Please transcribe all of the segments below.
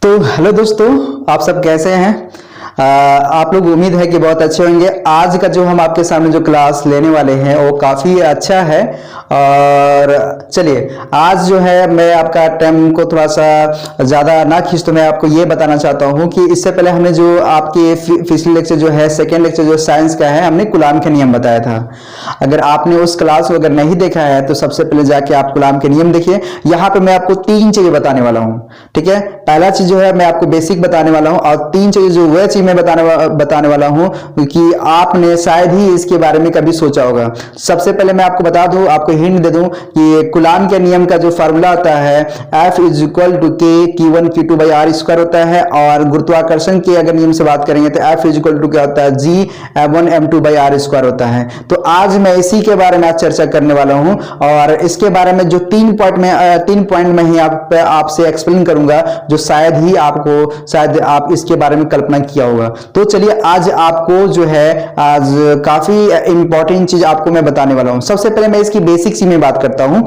तो हेलो दोस्तों, आप सब कैसे हैं? आप लोग उम्मीद है कि बहुत अच्छे होंगे। आज का जो हम आपके सामने जो क्लास लेने वाले हैं वो काफ़ी अच्छा है। और चलिए, आज जो है मैं आपका टाइम को थोड़ा सा ज़्यादा ना खींच, तो मैं आपको ये बताना चाहता हूँ कि इससे पहले हमने जो आपके पिछले लेक्चर जो है, सेकेंड लेक्चर जो साइंस का है, हमने कूलाम के नियम बताया था। अगर आपने उस क्लास को अगर नहीं देखा है तो सबसे पहले जाके आप कूलाम के नियम देखिए। यहाँ पे मैं आपको तीन चीज़ें बताने वाला हूँ, ठीक है। पहला चीज़ जो है मैं आपको बेसिक बताने वाला हूँ, और तीन चीज़ें जो वह चीज़ मैं बताने वाला हूँ कि आपने शायद ही इसके बारे में कभी सोचा होगा। सबसे पहले मैं आपको बता दूं, आपको हिंट दे दूं कि कूलाम के नियम का जो फार्मूला होता है F इज इक्वल टू के Q1 Q2 by are square होता है। और गुरुत्वाकर्षण के अगर नियम से बात करेंगे तो F इज इक्वल टू क्या होता है, G M1 M2 by are square होता है। तो आज मैं इसी के बारे में आज चर्चा करने वाला हूं, और इसके बारे में जो तीन पॉइंट में ही आपसे एक्सप्लेन करूंगा, जो शायद आप इसके बारे में कल्पना किया होगा। तो चलिए, आज आपको जो है आज काफी इंपॉर्टेंट चीज आपको मैं बताने वाला हूं। सबसे पहले मैं इसकी बेसिक सी में बात करता हूं,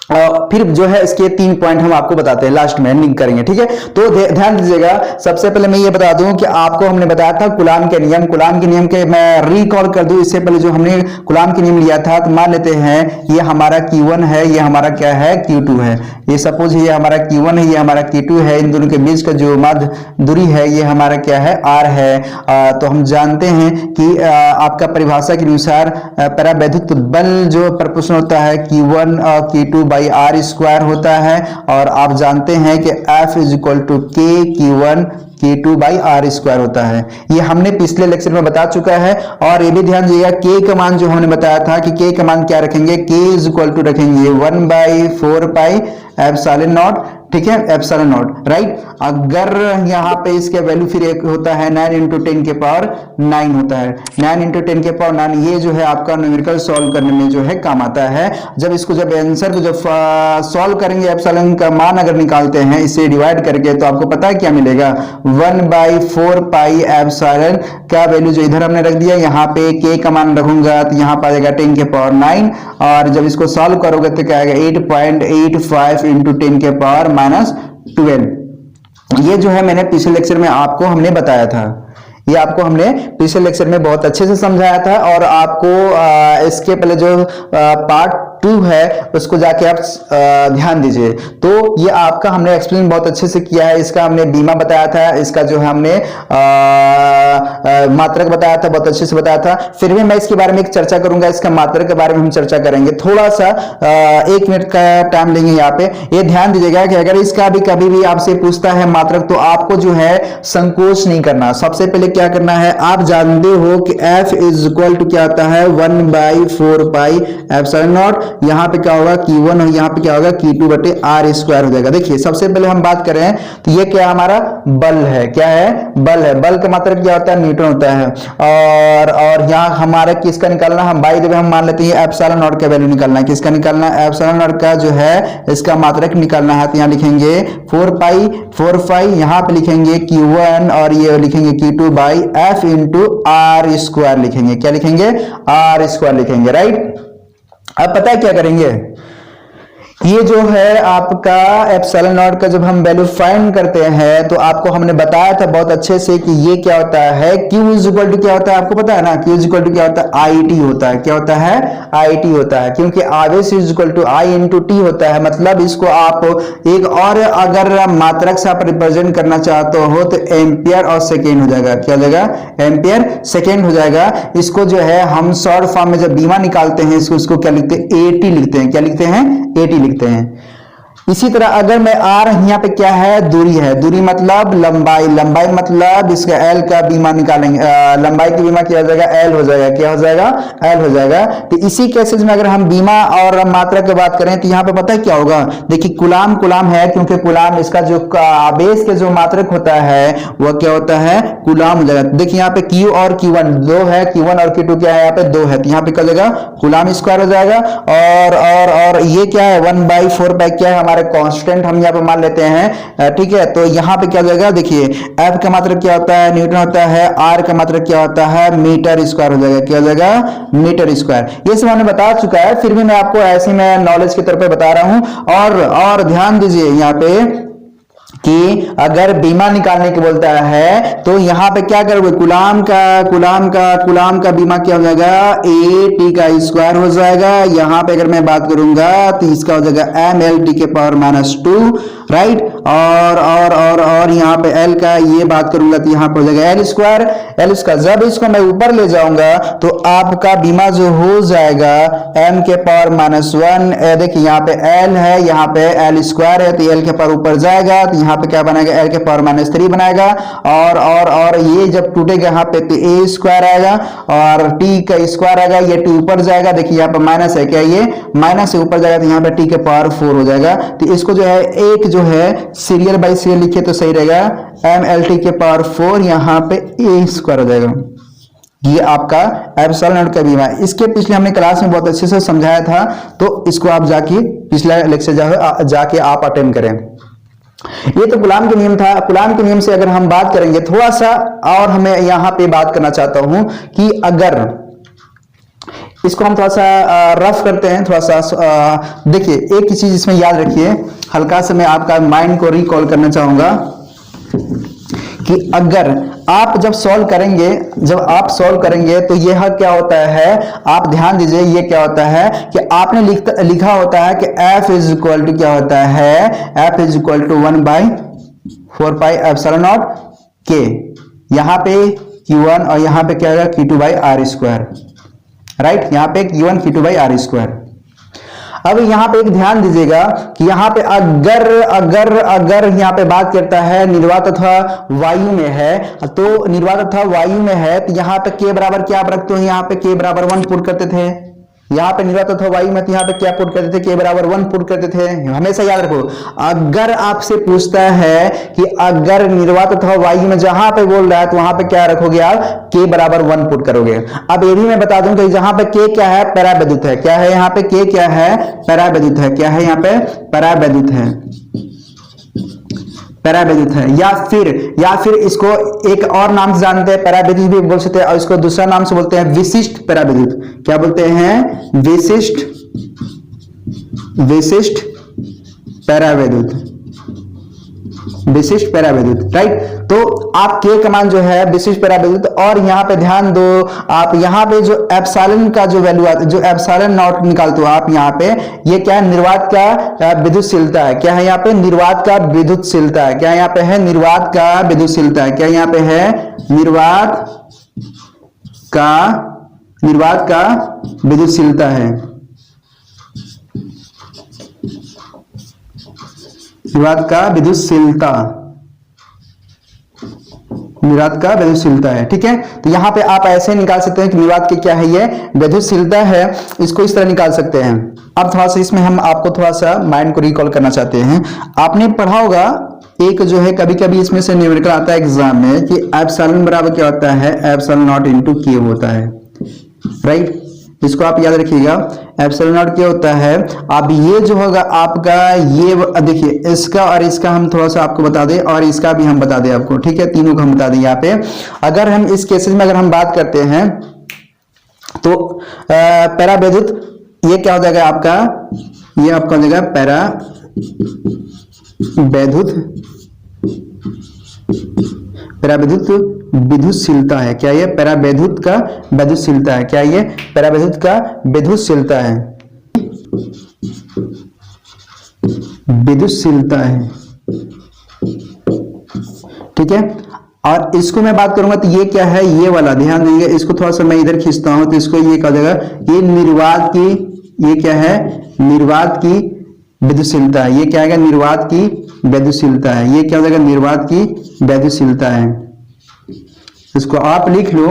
और फिर जो है इसके तीन पॉइंट हम आपको बताते हैं, लास्ट में एंडिंग करेंगे, ठीक है। तो ध्यान दीजिएगा। सबसे पहले मैं ये बता दूं कि आपको हमने बताया था कूलाम के नियम के मैं रिकॉल कर दूं। इससे पहले जो हमने कूलाम के नियम लिया था, तो मान लेते हैं ये हमारा Q1 है, ये हमारा क्या है, Q2 है। ये सपोज ये हमारा Q1 है, ये हमारा Q2 है। इन दोनों के बीच का जो मध्य दूरी है ये हमारा क्या है, R है। तो हम जानते हैं कि आपका परिभाषा के अनुसार परावैद्युत बल जो प्रोपोर्शनल होता है Q1 और Q2 बाई आर स्क्वायर होता है। और आप जानते हैं कि F इज इक्वल टू के Q1 K2 by are square होता है। ये हमने पिछले लेक्चर में बता चुका है। और ये भी ध्यान दीजिएगा, के का मान जो हमने बताया था कि के का मान क्या रखेंगे, के इज इक्वल टू रखेंगे 1/4 पाई एप्सिलॉन नॉट, ठीक है, एप्सिलॉन नॉट, राइट। अगर यहाँ पे इसके वैल्यू फिर एक होता है 9 × 10 के पावर 9 होता है। 9 × 10 के पावर 9 ये जो है आपका न्यूमेरिकल सॉल्व करने में जो है काम आता है। जब आंसर को जब सॉल्व करेंगे, एप्सिलॉन का मान अगर निकालते हैं इसे डिवाइड करके, तो आपको पता है क्या मिलेगा, 1/4 पाई एप्सिलॉन का वैल्यू जो इधर हमने रख दिया, यहाँ पे के का मान रखूंगा तो यहाँ पर आ जाएगा 10 के पावर 9। और जब इसको सॉल्व करोगे तो क्या आएगा, 8.85 × 10 के पावर -12। ये जो है मैंने पिछले लेक्चर में आपको हमने बताया था, ये आपको हमने पिछले लेक्चर में बहुत अच्छे से समझाया था। और आपको इसके पहले जो पार्ट 2 है उसको जाके आप ध्यान दीजिए। तो ये आपका हमने एक्सप्लेन बहुत अच्छे से किया है। इसका हमने बीमा बताया था, इसका जो है हमने मात्रक बताया था, बहुत अच्छे से बताया था। फिर भी मैं इसके बारे में एक चर्चा करूंगा, इसका मात्रक के बारे में हम चर्चा करेंगे। थोड़ा सा 1 मिनट का टाइम लेंगे यहाँ पे। ये ध्यान दीजिएगा कि अगर इसका भी कभी भी आपसे पूछता है मात्रक, तो आपको जो है संकोच नहीं करना। सबसे पहले क्या करना है, आप जानते हो कि F इज इक्वल टू क्या होता है, 1/4 पाई एप्सिलॉन नॉट। यहाँ पे क्या होगा, Q1, और यहाँ पे क्या होगा, Q2 बटे आर स्क्वायर हो जाएगा। देखिए, सबसे पहले हम बात करें तो ये क्या हमारा बल है, क्या है, बल है। बल का मतलब क्या होता है, न्यूटन होता है। और यहाँ हमारा किसका निकालना, हम बाई द वे हम मान लेते हैं एप्सिलॉन नॉट का वैल्यू निकालना है। किसका निकालना है, एप्सिलॉन नॉट का जो है इसका मात्रक निकालना है। तो यहाँ लिखेंगे 4 यहाँ पे लिखेंगे Q1 और ये लिखेंगे Q2 by F into R square लिखेंगे। क्या लिखेंगे, आर स्क्वायर लिखेंगे, राइट। अब पता है क्या करेंगे, ये जो है आपका एप्सिलॉन नॉट का जब हम वैल्यू फाइंड करते हैं, तो आपको हमने बताया था बहुत अच्छे से कि ये क्या होता है, Q इज इक्वल टू क्या होता है, आपको पता है ना, Q इज इक्वल टू क्या होता है, IT होता है। क्या होता है, IT होता है, क्योंकि आवेश is equal to I × T होता है। मतलब इसको आप एक और अगर मात्रक से आप रिप्रेजेंट करना चाहते हो तो एम्पियर और सेकेंड हो जाएगा। क्या हो जाएगा, एम्पियर सेकेंड हो जाएगा। इसको जो है हम शॉर्ट फॉर्म में जब बीमा निकालते हैं इसको क्या लिखते हैं, AT लिखते हैं। क्या लिखते हैं, AT लिखते हैं। इसी तरह अगर मैं R, यहाँ पे क्या है, दूरी है, दूरी मतलब लंबाई, लंबाई मतलब इसका L का बीमा निकालेंगे, लंबाई की बीमा किया जाएगा, L हो जाएगा। क्या हो जाएगा, L हो जाएगा। तो इसी केसेस में अगर हम बीमा और मात्रा की बात करें तो यहाँ पे पता है क्या होगा, देखिए कूलाम है, क्योंकि कूलाम इसका जो आवेश के जो मात्रक होता है वह क्या होता है, कूलाम हो जाएगा। देखिए यहाँ पे Q और Q1 दो है, Q1 और Q2 क्या है, यहाँ पे 2 है, तो यहाँ पे क्या हो जाएगा, कूलाम स्क्वायर हो जाएगा। और ये क्या है, 1/4 पाई क्या है, हमारा कांस्टेंट हम यहाँ पे मान लेते हैं, ठीक है। तो यहाँ पे क्या हो जाएगा, देखिए F का मात्रक क्या होता है, न्यूटन होता है। R का मात्रक क्या होता है, मीटर स्क्वायर हो जाएगा। क्या हो जाएगा, मीटर स्क्वायर। ये सब हमने बता चुका है, फिर भी मैं आपको ऐसे में नॉलेज के तौर पे बता रहा हूं। और ध्यान दीजिए यहाँ पे कि अगर बीमा निकालने के बोलता है तो यहां पे क्या करोगे, कुलाम का बीमा क्या हो जाएगा, ए टी का स्क्वायर हो जाएगा। यहां पे अगर मैं बात करूंगा तो इसका हो जाएगा एम एल टी के पावर -2, राइट। और यहां पे एल का ये बात करूंगा तो यहां पे हो जाएगा एल स्क्वायर। जब इसको मैं ऊपर ले जाऊंगा तो आपका बीमा जो हो जाएगा एम के पावर -1, देखिए यहाँ पे एल है, यहाँ पे एल स्क्वायर है तो एल के पावर ऊपर जाएगा तो यहाँ पे क्या बनाएगा, एल के पावर -3 बनाएगा। और ये जब टूटेगा यहाँ पे तो ए स्क्वायर आएगा और टी का स्क्वायर आएगा, ये टी ऊपर जाएगा, देखिए यहाँ पे माइनस है, क्या ये माइनस से ऊपर जाएगा तो यहाँ पे टी के पावर 4 हो जाएगा। तो इसको जो है एक जो है सीरियल बाय सीरियल लिखे तो सही रहेगा, एम एल टी के पावर 4 यहाँ पे ए स्क्वायर हो जाएगा। ये आपका एप्सिलॉन नॉट का बीमा है। इसके पिछले हमने क्लास में बहुत अच्छे से समझाया था, तो इसको आप जाके पिछला लेक्चर जाके आप अटेंड करें। ये तो गुलाम के नियम था। गुलाम के नियम से अगर हम बात करेंगे थोड़ा सा, और हमें यहां पे बात करना चाहता हूं कि अगर इसको हम थोड़ा सा रफ करते हैं, थोड़ा सा देखिए एक ही चीज इसमें याद रखिए, हल्का से मैं आपका माइंड को रिकॉल करना चाहूंगा कि अगर आप जब सॉल्व करेंगे तो यह क्या होता है, आप ध्यान दीजिए, ये क्या होता है कि आपने लिखा होता है कि f इज इक्वल टू क्या होता है, f is equal to 1/4 pi epsilon nought k, यहां पे q1 और यहां पे क्या होगा q2/r², राइट। यहां पे q1 q2/r²। अब यहां पे एक ध्यान दीजिएगा कि यहां पे अगर यहां पे बात करता है निर्वात अथवा वायु में है, तो निर्वात अथवा वायु में है तो यहां पे के बराबर क्या आप रखते हो, यहां पे के बराबर 1 पुट करते थे। यहां पे निर्वात अथवा वायु में तो यहां पे क्या पुट करते थे, के बराबर 1 पुट करते थे। हमेशा याद रखो, अगर आपसे पूछता है कि अगर निर्वात अथवा वायु में जहां पे बोल रहा है तो वहां पे क्या रखोगे आप, के बराबर 1 पुट करोगे। अब ये भी मैं बता दूं कि जहां पे के क्या है, परावैद्युत है। क्या है यहाँ पे, के क्या है, परावैद्युत है। क्या है यहाँ पे, परावैद्युत है, परावैद्युत है। या फिर इसको एक और नाम से जानते हैं, परावैद्युत भी बोल सकते हैं, और इसको दूसरा नाम से बोलते हैं विशिष्ट परावैद्युत। क्या बोलते हैं, विशिष्ट परावैद्युत, राइट। तो आप के का मान जो है विशिष्ट परावैद्युत, और यहां पे ध्यान दो, आप यहां पे जो एप्सिलॉन का जो वैल्यू आता है, जो एप्सिलॉन नॉट निकालते हो आप यहां पे, ये क्या है, निर्वात का विद्युतशीलता है। क्या है यहाँ पे, निर्वात का विद्युतशीलता है। क्या यहाँ पे है, निर्वात का विद्युतशीलता है। क्या यहाँ पे है, निर्वात का विद्युतशीलता है, निर्वात का विद्युतशीलता है, ठीक है। तो यहां पे आप ऐसे निकाल सकते हैं कि निर्वात की क्या है, ये विद्युतशीलता है, इसको इस तरह निकाल सकते हैं। अब थोड़ा सा इसमें हम आपको थोड़ा सा माइंड को रिकॉल करना चाहते हैं। आपने पढ़ा होगा एक जो है, कभी कभी इसमें से न्यूमेरिकल आता है एग्जाम में कि एप्सिलॉन बराबर क्या होता है, एप्सिलॉन नॉट इनटू के होता है, राइट। इसको आप याद रखिएगा, एप्सिलॉन नॉट क्या होता है। अब ये जो होगा आपका, ये देखिए इसका और इसका हम थोड़ा सा आपको बता दें, और इसका भी हम बता दें आपको, ठीक है, तीनों को हम बता दें। यहाँ पे अगर हम इस केसेस में अगर हम बात करते हैं तो परावैद्युत ये क्या हो जाएगा आपका, ये आपका हो जाएगा परावैद्युत विद्युतशीलता है। क्या ये परावैद्युत का विद्युतशीलता है। क्या ये परावैद्युत का विद्युतशीलता है, ठीक है। और इसको मैं बात करूंगा तो ये क्या है, ये वाला ध्यान देंगे, इसको थोड़ा सा मैं इधर खींचता हूं तो इसको ये कहा जाएगा, ये निर्वात की, ये क्या है, निर्वात की विद्युतशीलता है। ये क्या है, निर्वात की विद्युतशीलता है। ये क्या हो जाएगा, निर्वात की विद्युतशीलता है। इसको आप लिख लो,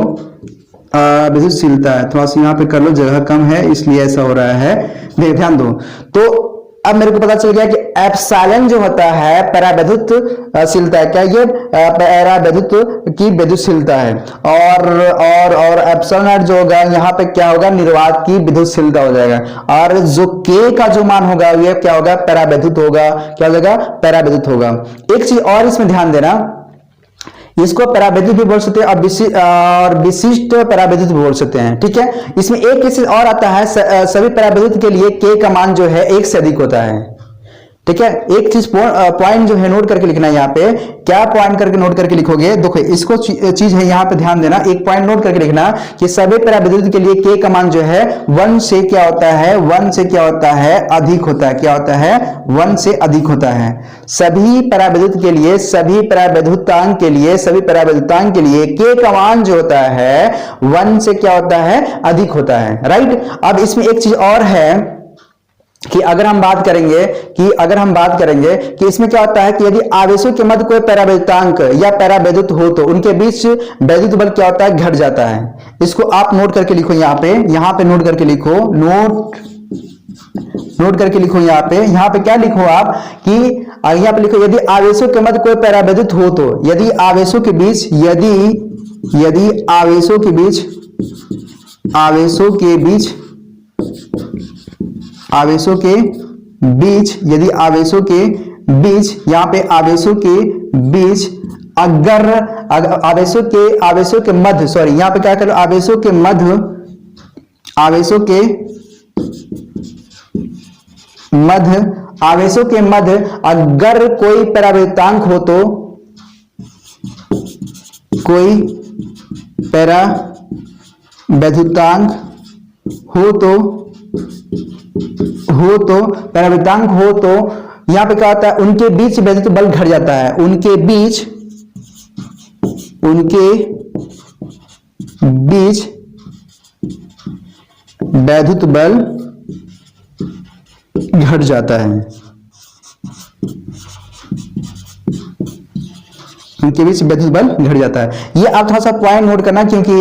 विद्युतशीलता है। थोड़ा सा यहाँ पे कर लो, जगह कम है इसलिए ऐसा हो रहा है, ध्यान दो। तो अब मेरे को पता चल गया कि एप्सिलॉन जो होता है परावैद्युतशीलता है। क्या ये परावैद्युत की विद्युतशीलता है, और एप्सिलॉन नॉट जो होगा यहाँ पे क्या होगा, निर्वात की विद्युतशीलता हो जाएगा। और जो के का जो मान होगा ये क्या होगा, परावैद्युत होगा। क्या हो जाएगा, परावैद्युत होगा। एक चीज और इसमें ध्यान देना, इसको परावैद्युत भी बोल सकते हैं और विशिष्ट परावैद्युत भी बोल सकते हैं, ठीक है। इसमें एक केस और आता है, सभी परावैद्युत के लिए के का मान जो है 1 से अधिक होता है। ठीक है। एक चीज पॉइंट जो है नोट करके लिखना है यहाँ पे। क्या पॉइंट करके नोट करके लिखोगे, देखो इसको चीज है यहाँ पे ध्यान देना। एक पॉइंट नोट करके लिखना कि सभी पराविद्युत के लिए के का मान जो है 1 से क्या होता है, 1 से क्या होता है, अधिक होता है। क्या होता है, 1 से अधिक होता है। सभी पराविद्युत के लिए, सभी पराविद्युतांक के लिए, सभी पराविद्युतांक के लिए के का मान जो होता है 1 से क्या होता है, अधिक होता है। राइट। अब इसमें एक चीज और है कि अगर हम बात करेंगे कि इसमें क्या होता है कि यदि आवेशों के मध्य कोई परावैद्युतांक या परावैद्युत हो तो उनके बीच वैद्युत बल क्या होता है, घट जाता है। इसको आप नोट करके लिखो यहाँ पे नोट करके लिखो, नोट करके लिखो यहाँ पे क्या लिखो आप कि यहाँ पे लिखो यदि आवेशों के मध्य कोई परावैद्युत हो तो, यदि आवेशों के बीच यदि आवेशों के बीच यहाँ पे आवेशों के बीच अगर आवेशों के मध्य, सॉरी यहाँ पे क्या करो, आवेशों के मध्य अगर कोई परावैद्युतांक हो तो, कोई परावैद्युतांक परावैद्युतांक हो तो यहां पे क्या होता है, उनके बीच वैद्युत बल घट जाता है। उनके बीच वैद्युत बल घट जाता है। उनके बीच वैद्युत बल घट जाता है। ये आप थोड़ा सा पॉइंट नोट करना, क्योंकि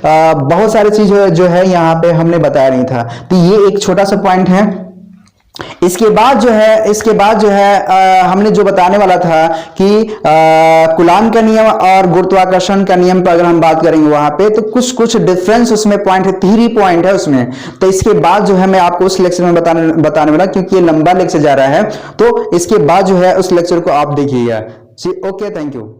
बहुत सारी चीज जो है यहाँ पे हमने बताया नहीं था, तो ये एक छोटा सा पॉइंट है। इसके बाद जो है हमने जो बताने वाला था कि कूलाम का नियम और गुरुत्वाकर्षण का नियम पर अगर हम बात करेंगे वहां पे तो कुछ डिफरेंस उसमें पॉइंट है, 3 पॉइंट है उसमें। तो इसके बाद जो है मैं आपको उस लेक्चर में बताने वाला, क्योंकि ये लंबा लेक्चर जा रहा है, तो इसके बाद जो है उस लेक्चर को आप देखिएगा जी। Okay, thank you.